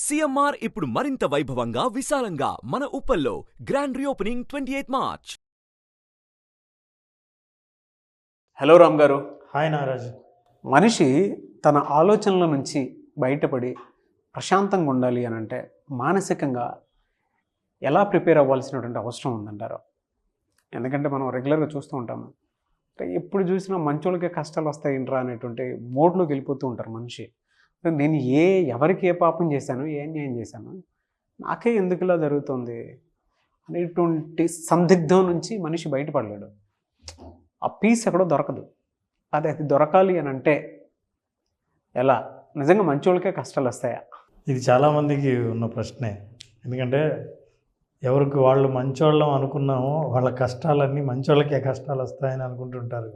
CMR ఇప్పుడు మరింత వైభవంగా విశాలంగా మన ఉప్పల్లో grand reopening 28 March. Hello Ram garu. Hi Nagaraju. మనిషి తన ఆలోచనల నుంచి బయటపడి ప్రశాంతంగా ఉండాలి అని అంటే మానసికంగా ఎలా ప్రిపేర్ అవ్వాల్సినటువంటి అవసరం ఉందంటారు? ఎందుకంటే మనం రెగ్యులర్గా చూస్తూ ఉంటాము, ఎప్పుడు చూసినా మంచోళ్ళకే కష్టాలు వస్తాయింట్రా అనేటువంటి మోడ్లోకి వెళ్ళిపోతూ ఉంటారు మనిషి. నేను ఎవరికి ఏ పాపం చేశాను, ఏ అన్యాయం చేశాను, నాకే ఎందుకు ఇలా జరుగుతుంది అనేటువంటి సందిగ్ధం నుంచి మనిషి బయటపడలేడు. ఆ పీస్ ఎక్కడో దొరకదు. అది దొరకాలి అని అంటే ఎలా? నిజంగా మంచోళ్ళకే కష్టాలు వస్తాయా? ఇది చాలామందికి ఉన్న ప్రశ్నే. ఎందుకంటే ఎవరికి వాళ్ళు మంచోళ్ళం అనుకున్నామో వాళ్ళ కష్టాలన్నీ మంచోళ్ళకే కష్టాలు వస్తాయని అనుకుంటుంటారు.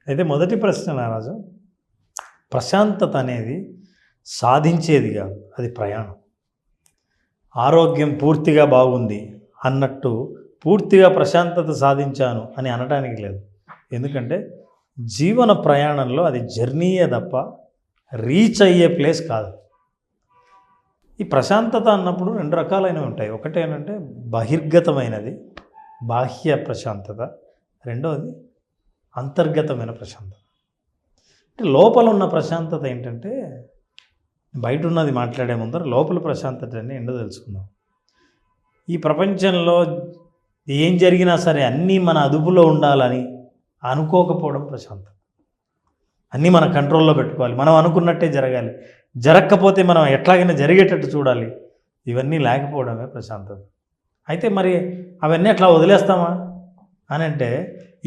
అయితే మొదటి ప్రశ్న నారాజు, ప్రశాంతత అనేది సాధించేది కాదు, అది ప్రయాణం. ఆరోగ్యం పూర్తిగా బాగుంది అన్నట్టు పూర్తిగా ప్రశాంతత సాధించాను అని అనడానికి లేదు. ఎందుకంటే జీవన ప్రయాణంలో అది జర్నీయే తప్ప రీచ్ అయ్యే ప్లేస్ కాదు. ఈ ప్రశాంతత అన్నప్పుడు రెండు రకాలైనవి ఉంటాయి. ఒకటేనంటే బహిర్గతమైనది, బాహ్య ప్రశాంతత. రెండవది అంతర్గతమైన ప్రశాంతత. అంటే లోపల ఉన్న ప్రశాంతత ఏంటంటే, బయట ఉన్నది మాట్లాడే ముందర లోపల ప్రశాంతత అని ఏంటో తెలుసుకుందాం. ఈ ప్రపంచంలో ఏం జరిగినా సరే అన్నీ మన అదుపులో ఉండాలని అనుకోకపోవడం ప్రశాంతత. అన్నీ మన కంట్రోల్లో పెట్టుకోవాలి, మనం అనుకున్నట్టే జరగాలి, జరగకపోతే మనం ఎట్లాగైనా జరిగేటట్టు చూడాలి. ఇవన్నీ లేకపోవడమే ప్రశాంతత. అయితే మరి అవన్నీ అట్లా వదిలేస్తామా అని అంటే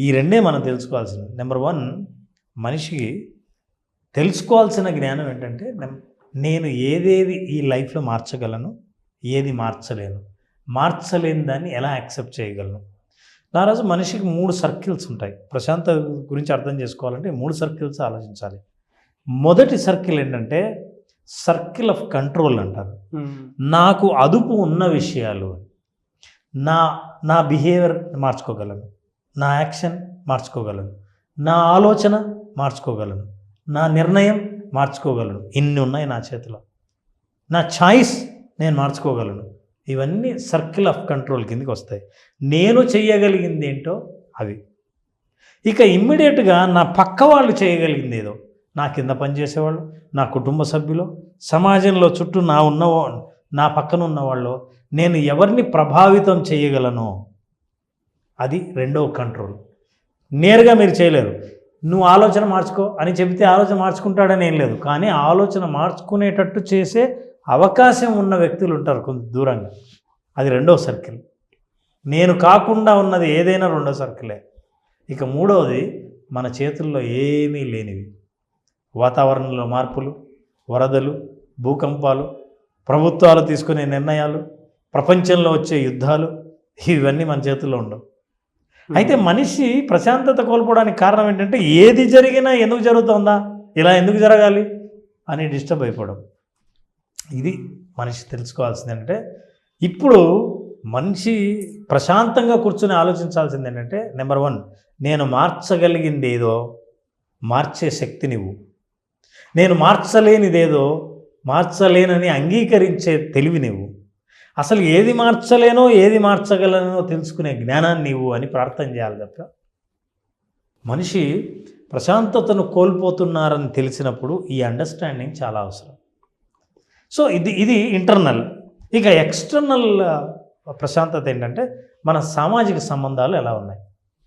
ఈ రెండే మనం తెలుసుకోవాల్సింది. నెంబర్ 1, మనిషికి తెలుసుకోవాల్సిన జ్ఞానం ఏంటంటే, నేను ఏదేది ఈ లైఫ్లో మార్చగలను, ఏది మార్చలేను, మార్చలేని దాన్ని ఎలా యాక్సెప్ట్ చేయగలను. నారాజు, మనిషికి 3 సర్కిల్స్ ఉంటాయి. ప్రశాంతత గురించి అర్థం చేసుకోవాలంటే 3 సర్కిల్స్ ఆలోచించాలి. మొదటి సర్కిల్ ఏంటంటే సర్కిల్ ఆఫ్ కంట్రోల్ అంటారు. నాకు అదుపు ఉన్న విషయాలు, నా బిహేవియర్ మార్చుకోగలను, నా యాక్షన్ మార్చుకోగలను, నా ఆలోచన మార్చుకోగలను, నా నిర్ణయం మార్చుకోగలను. ఇన్ని ఉన్నాయి నా చేతిలో. నా చాయిస్ నేను మార్చుకోగలను. ఇవన్నీ సర్కిల్ ఆఫ్ కంట్రోల్ కిందకి వస్తాయి. నేను చేయగలిగింది ఏంటో అవి. ఇక ఇమ్మీడియట్గా నా పక్క వాళ్ళు చేయగలిగింది ఏదో, నా కింద పనిచేసేవాళ్ళు, నా కుటుంబ సభ్యులు, సమాజంలో చుట్టూ నా పక్కన ఉన్నవాళ్ళు, నేను ఎవరిని ప్రభావితం చేయగలను, అది రెండవ కంట్రోల్. నేరుగా మీరు చేయలేరు. నువ్వు ఆలోచన మార్చుకో అని చెబితే ఆలోచన మార్చుకుంటాడని ఏం లేదు, కానీ ఆలోచన మార్చుకునేటట్టు చేసే అవకాశం ఉన్న వ్యక్తులు ఉంటారు కొంత దూరంగా. అది రెండవ సర్కిల్. నేను కాకుండా ఉన్నది ఏదైనా రెండో సర్కిలే. ఇక మూడవది మన చేతుల్లో ఏమీ లేనివి, వాతావరణంలో మార్పులు, వరదలు, భూకంపాలు, ప్రభుత్వాలు తీసుకునే నిర్ణయాలు, ప్రపంచంలో వచ్చే యుద్ధాలు, ఇవన్నీ మన చేతుల్లో ఉండవు. అయితే మనిషి ప్రశాంతత కోల్పోవడానికి కారణం ఏంటంటే, ఏది జరిగినా ఎందుకు జరుగుతుందా, ఇలా ఎందుకు జరగాలి అని డిస్టర్బ్ అయిపోవడం. ఇది మనిషి తెలుసుకోవాల్సింది. ఏంటంటే ఇప్పుడు మనిషి ప్రశాంతంగా కూర్చొని ఆలోచించాల్సింది ఏంటంటే, నెంబర్ 1, నేను మార్చగలిగింది ఏదో మార్చే శక్తి నువ్వు, నేను మార్చలేనిదేదో మార్చలేనని అంగీకరించే తెలివి నువ్వు, అసలు ఏది మార్చలేనో ఏది మార్చగలనో తెలుసుకునే జ్ఞానాన్ని నీవు అని ప్రార్థన చేయాలి తప్ప. మనిషి ప్రశాంతతను కోల్పోతున్నారని తెలిసినప్పుడు ఈ అండర్స్టాండింగ్ చాలా అవసరం. సో ఇది ఇంటర్నల్. ఇక ఎక్స్టర్నల్ ప్రశాంతత ఏంటంటే, మన సామాజిక సంబంధాలు ఎలా ఉన్నాయి,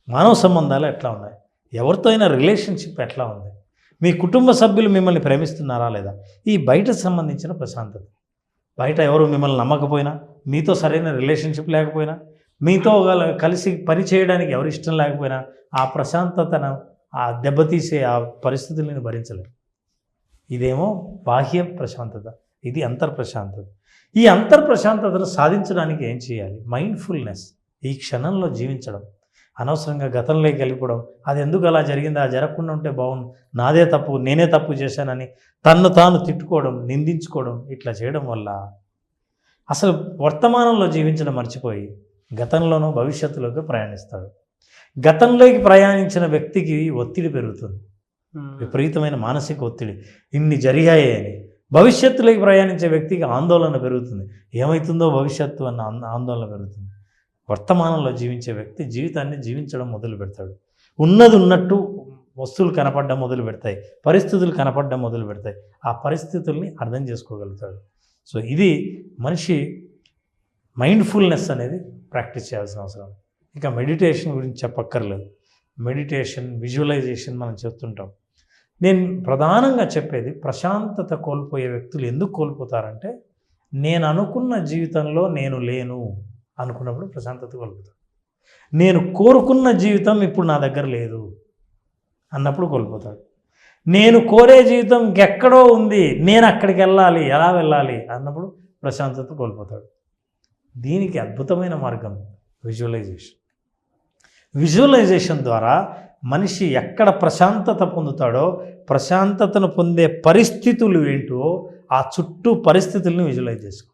మానవ సంబంధాలు ఎట్లా ఉన్నాయి, ఎవరితో అయినా రిలేషన్షిప్ ఎట్లా ఉంది, మీ కుటుంబ సభ్యులు మిమ్మల్ని ప్రేమిస్తున్నారా లేదా, ఈ బయట సంబంధించిన ప్రశాంతత. బయట ఎవరు మిమ్మల్ని నమ్మకపోయినా, మీతో సరైన రిలేషన్షిప్ లేకపోయినా, మీతో కలిసి పని చేయడానికి ఎవరు ఇష్టం లేకపోయినా, ఆ ప్రశాంతతను ఆ దెబ్బతీసే ఆ పరిస్థితులను భరించలేరు. ఇదేమో బాహ్య ప్రశాంతత, ఇది అంతర్ప్రశాంతత. ఈ అంతర్ప్రశాంతతను సాధించడానికి ఏం చేయాలి? మైండ్ఫుల్నెస్, ఈ క్షణంలో జీవించడం, అనవసరంగా గతంలోకి వెళ్ళిపోవడం, అది ఎందుకు అలా జరిగింది, అది జరగకుండా ఉంటే బాగుండు, నాదే తప్పు, నేనే తప్పు చేశానని తన్ను తాను తిట్టుకోవడం, నిందించుకోవడం, ఇట్లా చేయడం వల్ల అసలు వర్తమానంలో జీవించడం మర్చిపోయి గతంలోనో భవిష్యత్తులోకి ప్రయాణిస్తాడు. గతంలోకి ప్రయాణించిన వ్యక్తికి ఒత్తిడి పెరుగుతుంది, విపరీతమైన మానసిక ఒత్తిడి. ఇన్ని జరిగాయి అని, భవిష్యత్తులోకి ప్రయాణించే వ్యక్తికి ఆందోళన పెరుగుతుంది. ఏమవుతుందో భవిష్యత్తు అన్న ఆందోళన పెరుగుతుంది. వర్తమానంలో జీవించే వ్యక్తి జీవితాన్ని జీవించడం మొదలు పెడతాడు. ఉన్నది ఉన్నట్టు వస్తువులు కనపడడం మొదలు పెడతాయి, పరిస్థితులు కనపడడం మొదలు పెడతాయి. ఆ పరిస్థితుల్ని అర్థం చేసుకోగలుగుతాడు. సో ఇది మనిషి మైండ్ఫుల్నెస్ అనేది ప్రాక్టీస్ చేయాల్సిన అవసరం. ఇక మెడిటేషన్ గురించి చెప్పక్కర్లేదు. మెడిటేషన్, విజువలైజేషన్ మనం చెప్తుంటాం. నేను ప్రధానంగా చెప్పేది, ప్రశాంతత కోల్పోయే వ్యక్తులు ఎందుకు కోల్పోతారంటే, నేను అనుకున్న జీవితంలో నేను లేను అనుకున్నప్పుడు ప్రశాంతత కోల్పోతాను. నేను కోరుకున్న జీవితం ఇప్పుడు నా దగ్గర లేదు అన్నప్పుడు కోల్పోతాడు. నేను కోరే జీవితం ఇంకెక్కడో ఉంది, నేను అక్కడికి వెళ్ళాలి, ఎలా వెళ్ళాలి అన్నప్పుడు ప్రశాంతత కోల్పోతాడు. దీనికి అద్భుతమైన మార్గం విజువలైజేషన్. విజువలైజేషన్ ద్వారా మనిషి ఎక్కడ ప్రశాంతత పొందుతాడో, ప్రశాంతతను పొందే పరిస్థితులు ఏంటో ఆ చుట్టూ పరిస్థితుల్ని విజువలైజ్ చేసుకో.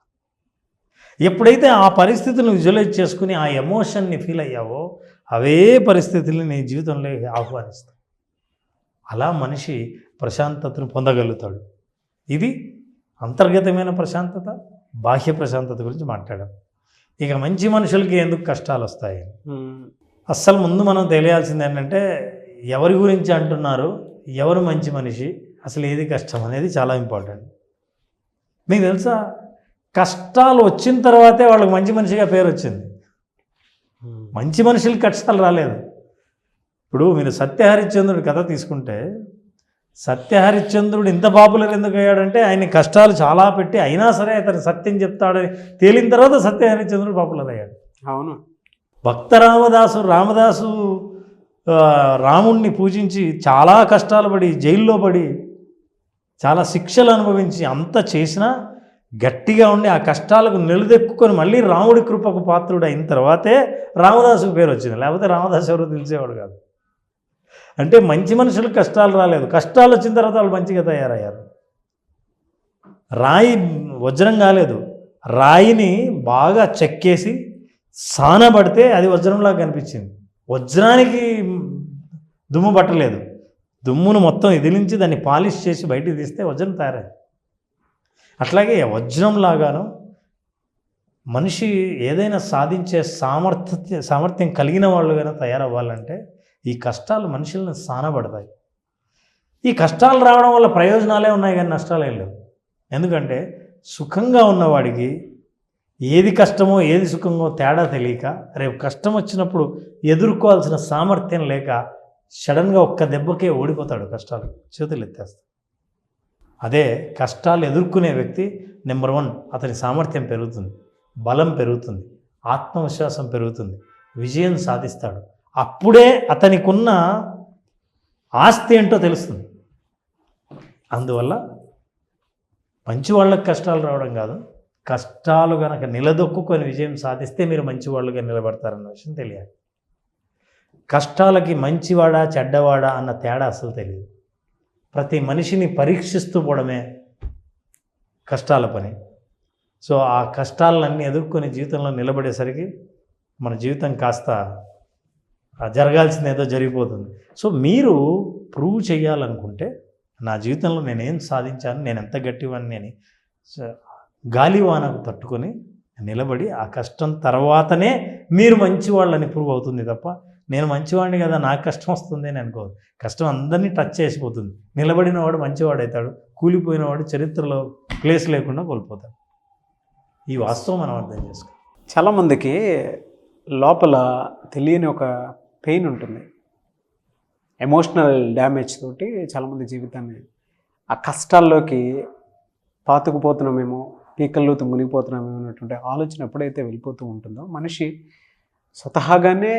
ఎప్పుడైతే ఆ పరిస్థితులను విజువలైజ్ చేసుకుని ఆ ఎమోషన్ని ఫీల్ అయ్యావో, అవే పరిస్థితుల్ని నీ జీవితంలో ఆహ్వానిస్తావు. అలా మనిషి ప్రశాంతతను పొందగలుగుతాడు. ఇది అంతర్గతమైన ప్రశాంతత, బాహ్య ప్రశాంతత గురించి మాట్లాడాం. ఇక మంచి మనుషులకి ఎందుకు కష్టాలు వస్తాయి? అస్సలు ముందు మనం తెలియాల్సింది ఏంటంటే, ఎవరి గురించి అంటున్నారు, ఎవరు మంచి మనిషి, అసలు ఏది కష్టం అనేది చాలా ఇంపార్టెంట్. మీకు తెలుసా, కష్టాలు వచ్చిన తర్వాతే వాళ్ళకి మంచి మనిషిగా పేరు వచ్చింది. మంచి మనుషులకి కష్టాలు రాలేదు. ఇప్పుడు మీరు సత్యహరిశ్చంద్రుడి కథ తీసుకుంటే, సత్యహరిశ్చంద్రుడు ఇంత పాపులర్ ఎందుకు అయ్యాడంటే, ఆయన కష్టాలు చాలా పెట్టి అయినా సరే అతను సత్యం చెప్తాడని తేలిన తర్వాత సత్యహరిశ్చంద్రుడు పాపులర్ అయ్యాడు. అవును. భక్త రామదాసు రాముణ్ణి పూజించి చాలా కష్టాలు పడి, జైల్లో పడి, చాలా శిక్షలు అనుభవించి అంత చేసినా గట్టిగా ఉండి ఆ కష్టాలకు నిలదెక్కుకొని మళ్ళీ రాముడి కృపకు పాత్రుడు అయిన తర్వాతే రామదాసుకు పేరు వచ్చింది. లేకపోతే రామదాసు ఎవరో తెలిసేవాడు కాదు. అంటే మంచి మనుషులకు కష్టాలు రాలేదు, కష్టాలు వచ్చిన తర్వాత వాళ్ళు మంచిగా తయారయ్యారు. రాయి వజ్రం కాలేదు, రాయిని బాగా చెక్కేసి సానబడితే అది వజ్రంలాగా కనిపించింది. వజ్రానికి దుమ్ము పట్టలేదు, దుమ్మును మొత్తం ఇదిలించి దాన్ని పాలిష్ చేసి బయటికి తీస్తే వజ్రం తయారైంది. అట్లాగే వజ్రంలాగాను మనిషి ఏదైనా సాధించే సామర్థ్యం కలిగిన వాళ్ళుగానే తయారవ్వాలంటే ఈ కష్టాలు మనుషులను సానబడతాయి. ఈ కష్టాలు రావడం వల్ల ప్రయోజనాలే ఉన్నాయి కానీ నష్టాలేం లేవు. ఎందుకంటే సుఖంగా ఉన్నవాడికి ఏది కష్టమో ఏది సుఖమో తేడా తెలియక, రేపు కష్టం వచ్చినప్పుడు ఎదుర్కోవాల్సిన సామర్థ్యం లేక సడన్గా ఒక్క దెబ్బకే ఓడిపోతాడు, కష్టాలు చేతులు ఎత్తేస్తాడు. అదే కష్టాలు ఎదుర్కొనే వ్యక్తి నెంబర్ 1, అతని సామర్థ్యం పెరుగుతుంది, బలం పెరుగుతుంది, ఆత్మవిశ్వాసం పెరుగుతుంది, విజయం సాధిస్తాడు. అప్పుడే అతనికి ఉన్న ఆస్తి ఏంటో తెలుస్తుంది. అందువల్ల మంచి వాళ్ళకి కష్టాలు రావడం కాదు, కష్టాలు కనుక నిలదొక్కుని విజయం సాధిస్తే మీరు మంచివాళ్ళుగా నిలబడతారన్న విషయం తెలియాలి. కష్టాలకి మంచివాడా చెడ్డవాడా అన్న తేడా అసలు తెలియదు. ప్రతి మనిషిని పరీక్షిస్తూ పోవడమే కష్టాల పని. సో ఆ కష్టాలన్నీ ఎదుర్కొని జీవితంలో నిలబడేసరికి మన జీవితం కాస్త జరగాల్సింది ఏదో జరిగిపోతుంది. సో మీరు ప్రూవ్ చేయాలనుకుంటే, నా జీవితంలో నేనేం సాధించాను, నేను ఎంత గట్టివాడిని అని గాలివానకు తట్టుకొని నిలబడి ఆ కష్టం తర్వాతనే మీరు మంచివాళ్ళని ప్రూవ్ అవుతుంది తప్ప, నేను మంచివాడిని కదా నాకు కష్టం వస్తుంది అని అనుకోదు. కష్టం అందరినీ టచ్ చేసిపోతుంది. నిలబడినవాడు మంచివాడు అవుతాడు, కూలిపోయినవాడు చరిత్రలో ప్లేస్ లేకుండా కోల్పోతాడు. ఈ వాస్తవం మనం అర్థం చేసుకోవాలి. చాలామందికి లోపల తెలియని ఒక పెయిన్ ఉంటుంది, ఎమోషనల్ డ్యామేజ్ తోటి చాలామంది జీవితాన్ని ఆ కష్టాల్లోకి పాతుకుపోతున్నామేమో, పీకల్లోతు మునిగిపోతున్నామేమో అన్నటువంటి ఆలోచన ఎప్పుడైతే వెళ్ళిపోతూ ఉంటుందో, మనిషి స్వతహాగానే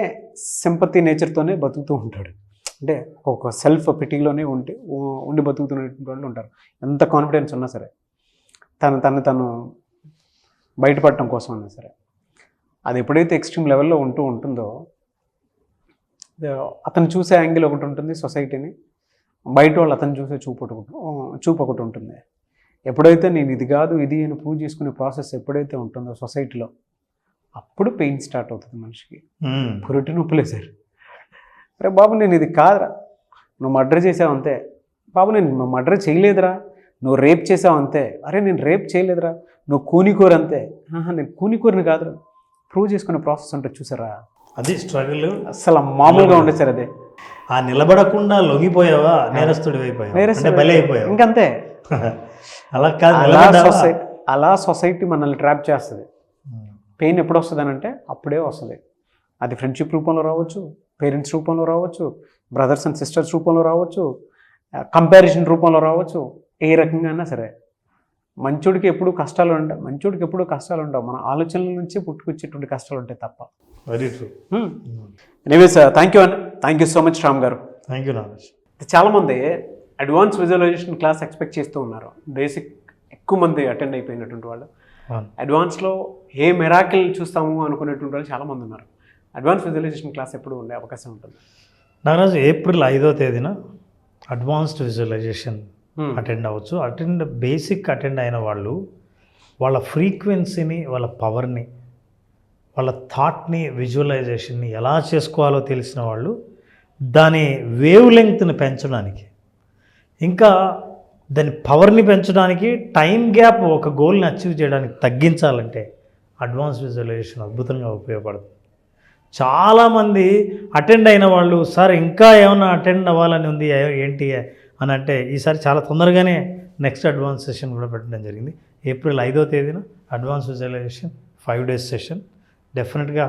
సింపతి నేచర్తోనే బతుకుతూ ఉంటాడు. అంటే ఒక సెల్ఫ్ పిటీలోనే ఉండి బతుకుతున్నటువంటి వాళ్ళు ఉంటారు. ఎంత కాన్ఫిడెన్స్ ఉన్నా సరే, తను బయటపడటం కోసం అన్నా సరే, అది ఎప్పుడైతే ఎక్స్ట్రీమ్ లెవెల్లో ఉంటుందో, అతను చూసే యాంగిల్ ఒకటి ఉంటుంది సొసైటీని, బయట వాళ్ళు అతను చూసే చూపు ఒకటి ఉంటుంది. ఎప్పుడైతే నేను ఇది కాదు ఇది అని ప్రూవ్ చేసుకునే ప్రాసెస్ ఎప్పుడైతే ఉంటుందో సొసైటీలో, అప్పుడు పెయిన్ స్టార్ట్ అవుతుంది మనిషికి. పురిటి నొప్పులే సార్, అరే బాబు నేను ఇది కాదురా, నువ్వు మర్డర్ చేసావు అంతే, బాబు నేను మర్డర్ చేయలేదురా, నువ్వు రేప్ చేసావు అంతే. అరే నేను రేప్ చేయలేదురా, నువ్వు కూనికోరు అంతే. నేను కూనికోరిని కాదురా, ప్రూవ్ చేసుకునే ప్రాసెస్ ఉంటుంది చూసారా, అది స్ట్రగుల్. అసలు మామూలుగా ఉండదు సార్ అది. ఆ నిలబడకుండా లొంగిపోయావా నేరస్తుడి అయిపోయావు, బలి అయిపోయావు, ఇంకంతే. అలా కాదు. అలా సొసైటీ మనల్ని ట్రాప్ చేస్తుంది. పెయిన్ ఎప్పుడు వస్తుంది అని అంటే అప్పుడే వస్తుంది. అది ఫ్రెండ్షిప్ రూపంలో రావచ్చు, పేరెంట్స్ రూపంలో రావచ్చు, బ్రదర్స్ అండ్ సిస్టర్స్ రూపంలో రావచ్చు, కంపారిజన్ రూపంలో రావచ్చు, ఏ రకంగా అయినా సరే. మంచోడికి ఎప్పుడు కష్టాలు ఉండవు, మన ఆలోచనల నుంచి పుట్టుకొచ్చేటువంటి కష్టాలు ఉంటాయి తప్ప. Very true. Anyways thank you అండి, thank you so much Ram గారు. Thank you Nagesh. చాలామంది అడ్వాన్స్ విజువలైజేషన్ క్లాస్ ఎక్స్పెక్ట్ చేస్తూ ఉన్నారు. బేసిక్ ఎక్కువ మంది అటెండ్ అయిపోయినటువంటి వాళ్ళు. అడ్వాన్స్లో ఏ మెరాకిల్ చూస్తాము అనుకునేటువంటి వాళ్ళు చాలామంది ఉన్నారు. అడ్వాన్స్ విజువలైజేషన్ క్లాస్ ఎప్పుడు ఉండే అవకాశం ఉంటుంది? నాగరాజు ఏప్రిల్ 5వ తేదీన అడ్వాన్స్డ్ విజువలైజేషన్ అటెండ్ అవ్వచ్చు. బేసిక్ అటెండ్ అయిన వాళ్ళు వాళ్ళ ఫ్రీక్వెన్సీని, వాళ్ళ పవర్ని, వాళ్ళ థాట్ని, విజువలైజేషన్ని ఎలా చేసుకోవాలో తెలిసిన వాళ్ళు దాని వేవ్ లెంగ్త్ని పెంచడానికి, ఇంకా దాని పవర్ని పెంచడానికి, టైం గ్యాప్ ఒక గోల్ని అచీవ్ చేయడానికి తగ్గించాలంటే అడ్వాన్స్ విజువలైజేషన్ అద్భుతంగా ఉపయోగపడుతుంది. చాలామంది అటెండ్ అయిన వాళ్ళు, సార్ ఇంకా ఏమైనా అటెండ్ అవ్వాలని ఉంది ఏంటి అని అంటే, ఈసారి చాలా తొందరగానే నెక్స్ట్ అడ్వాన్స్ సెషన్ కూడా పెట్టడం జరిగింది. ఏప్రిల్ 5వ తేదీన అడ్వాన్స్ విజువలైజేషన్ 5 days సెషన్. డెఫినెట్గా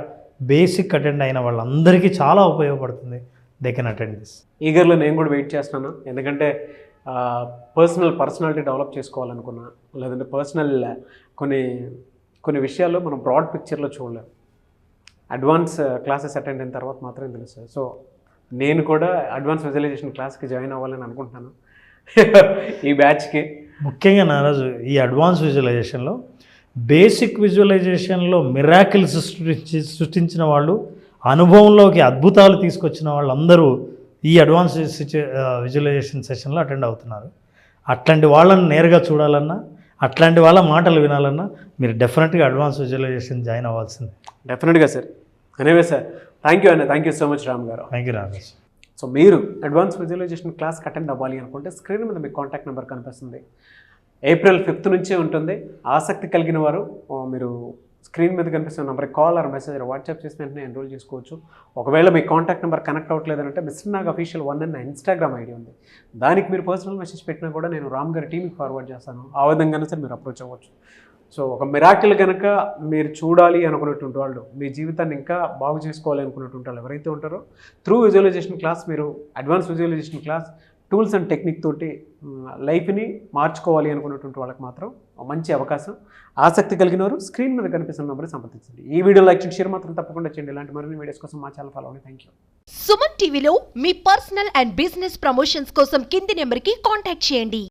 బేసిక్ అటెండ్ అయిన వాళ్ళందరికీ చాలా ఉపయోగపడుతుంది. They can attend this. ఈగర్లో నేను కూడా వెయిట్ చేస్తున్నాను. ఎందుకంటే పర్సనాలిటీ డెవలప్ చేసుకోవాలనుకున్నా, లేదంటే పర్సనల్ కొన్ని విషయాల్లో మనం బ్రాడ్ పిక్చర్లో చూడలేము. అడ్వాన్స్ క్లాసెస్ అటెండ్ అయిన తర్వాత మాత్రమే తెలుస్తుంది. సో నేను కూడా అడ్వాన్స్ విజువలైజేషన్ క్లాస్కి జాయిన్ అవ్వాలని అనుకుంటున్నాను ఈ బ్యాచ్కి. ముఖ్యంగా నారాజు, ఈ అడ్వాన్స్ విజువలైజేషన్లో బేసిక్ విజువలైజేషన్లో మిరాకిల్స్ సృష్టించిన వాళ్ళు, అనుభవంలోకి అద్భుతాలు తీసుకొచ్చిన వాళ్ళందరూ ఈ అడ్వాన్స్ విజువలైజేషన్ సెషన్లో అటెండ్ అవుతున్నారు. అట్లాంటి వాళ్ళని నేరుగా చూడాలన్నా, అట్లాంటి వాళ్ళ మాటలు వినాలన్నా మీరు డెఫినెట్గా అడ్వాన్స్ విజువలైజేషన్ జాయిన్ అవ్వాల్సిందే. డెఫినెట్గా sir. Anyway sir, thank you అండి, thank you so much Ram గారు. Thank you Ramesh. సో మీరు అడ్వాన్స్ విజువలైజేషన్ క్లాస్కి అటెండ్ అవ్వాలి అనుకుంటే స్క్రీన్ మీద మీకు కాంటాక్ట్ నెంబర్ కనిపిస్తుంది. ఏప్రిల్ 5th నుంచే ఉంటుంది. ఆసక్తి కలిగిన వారు మీరు స్క్రీన్ మీద కనిపిస్తున్న నెంబర్కి కాల్ ఆర్ మెసేజ్ వాట్సాప్ చేసి వెంటనే ఎన్రోల్ చేసుకోవచ్చు. ఒకవేళ మీ కాంటాక్ట్ నెంబర్ కనెక్ట్ అవ్వట్లేదంటే మిస్టర్ నాగ్ అఫీషియల్ 1 అన్న ఇన్స్టాగ్రామ్ ఐడి ఉంది. దానికి మీరు పర్సనల్ మెసేజ్ పెట్టినా కూడా నేను రామ్ గారి టీంకి ఫార్వర్డ్ చేస్తాను. ఆ విధంగానే సార్ మీరు అప్రోచ్ అవ్వచ్చు. సో ఒక మిరాకిల్ కనుక మీరు చూడాలి అనుకునేటువంటి వాళ్ళు, మీ జీవితాన్ని ఇంకా బాగు చేసుకోవాలి అనుకునేటువంటి వాళ్ళు ఎవరైతే ఉంటారో, త్రూ విజువలైజేషన్ క్లాస్, మీరు advance visualization class tools and technique తోటి లైఫ్ని మార్చుకోవాలి అనుకున్నటువంటి వాళ్ళకి మాత్రం మంచి అవకాశం. ఆసక్తి కలిగిన వారు స్క్రీన్ మీద కనిపిస్తున్న నెంబర్ సంప్రదించండి. ఈ వీడియో లైక్ చేయండి, షేర్ మాత్రం తప్పకుండా చేయండి. ఇలాంటి మరిన్ని వీడియోస్ కోసం మా ఛానల్ ఫాలో అవ్వండి. Thank you. సుమన్ టీవీలో మీ పర్సనల్ అండ్ బిజినెస్ ప్రమోషన్స్ కోసం కింది నెంబర్కి కాంటాక్ట్ చేయండి.